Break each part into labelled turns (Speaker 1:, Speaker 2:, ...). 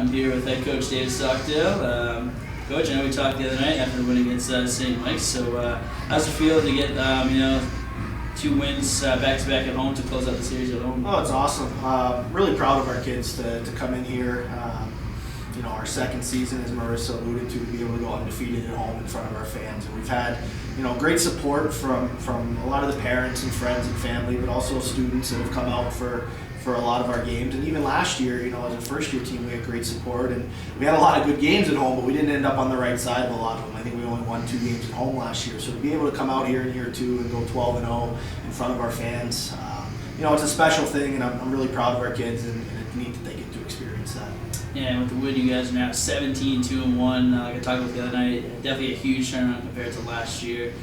Speaker 1: I'm here with Head Coach David Stockdale. Coach, I know we talked the other night after the win against St. Mike's. So, how's it feel to get 2 wins back-to-back at home to close out the series at home?
Speaker 2: Oh, it's awesome. Really proud of our kids to come in here. Our second season, as Marissa alluded to be able to go undefeated at home in front of our fans. And we've had, great support from a lot of the parents and friends and family, but also students that have come out for a lot of our games. And even last year, as a first-year team, we had great support. And we had a lot of good games at home, but we didn't end up on the right side of a lot of them. I think we only won 2 games at home last year. So to be able to come out here in year 2 and go 12-0 in front of our fans, it's a special thing, and I'm really proud of our kids, and it's neat that they get to experience that.
Speaker 1: Yeah, and with the win, you guys are now 17-2-1. Like I talked about the other night, definitely a huge turnaround compared to last year.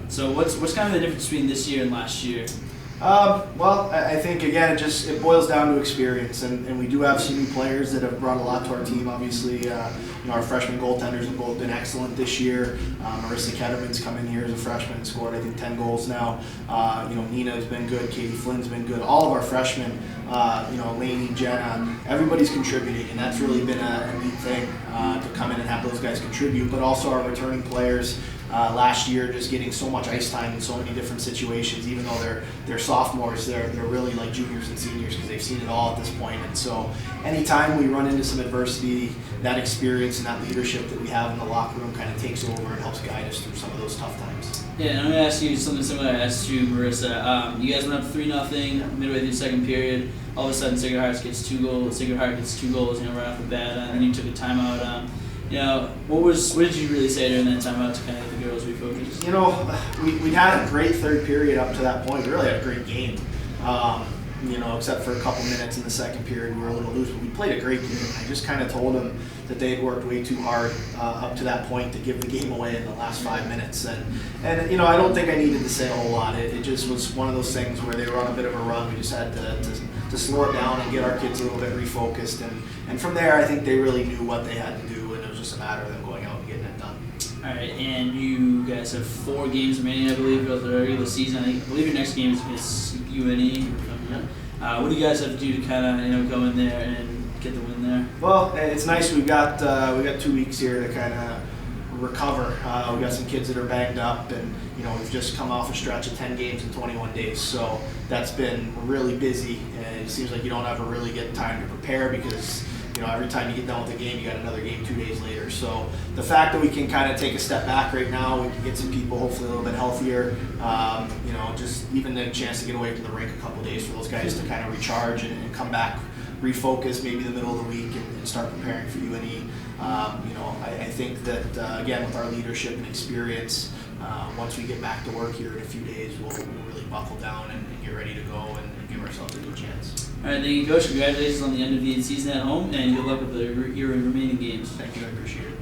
Speaker 1: So what's kind of the difference between this year and last year?
Speaker 2: Well, I think, again, it boils down to experience, and we do have some new players that have brought a lot to our team. Obviously, our freshman goaltenders have both been excellent this year. Marissa Ketterman's come in here as a freshman and scored, I think, 10 goals now. Nina's been good. Katie Flynn's been good. All of our freshmen, Lainey, Jenna, everybody's contributing, and that's really been a neat thing to come in and have those guys contribute, but also our returning players. Last year, just getting so much ice time in so many different situations. Even though they're sophomores, they're really like juniors and seniors because they've seen it all at this point. And so, anytime we run into some adversity, that experience and that leadership that we have in the locker room kind of takes over and helps guide us through some of those tough times. Yeah,
Speaker 1: and I'm going to ask you something similar I asked you, Marissa. You guys went up 3-0 midway through the second period. All of a sudden, Sacred Heart gets 2 goals. Right off the bat, and then you took a timeout. What did you really say during that timeout to kind of get the girls refocused?
Speaker 2: We'd had a great third period up to that point. We really had a great game. Except for a couple minutes in the second period, we were a little loose, but we played a great game. I just kind of told them that they had worked way too hard up to that point to give the game away in the last 5 minutes. And I don't think I needed to say a whole lot. It just was one of those things where they were on a bit of a run. We just had to slow it down and get our kids a little bit refocused. And from there, I think they really knew what they had to do, and it was just a matter of them going out and getting it done.
Speaker 1: All right, and you guys have 4 games remaining, I believe, throughout the regular season. I believe your next game is against UNE. What do you guys have to do to kind of go in there and get the win there?
Speaker 2: Well, it's nice. We've got 2 weeks here to kind of recover. We got some kids that are banged up, and we've just come off a stretch of 10 games in 21 days. So that's been really busy, and it seems like you don't ever really get time to prepare because every time you get done with a game, you got another game 2 days later. So the fact that we can kind of take a step back right now, we can get some people hopefully a little bit healthier. Just even a chance to get away from the rink a couple days for those guys to kind of recharge and come back, refocus maybe the middle of the week and start preparing for UNE. I think that again with our leadership and experience, once we get back to work here in a few days, we'll really buckle down and get ready to go and give ourselves a good chance.
Speaker 1: All right, thank you, Coach. Congratulations on the undefeated season at home, and good luck with your remaining games.
Speaker 2: Thank you. I appreciate it.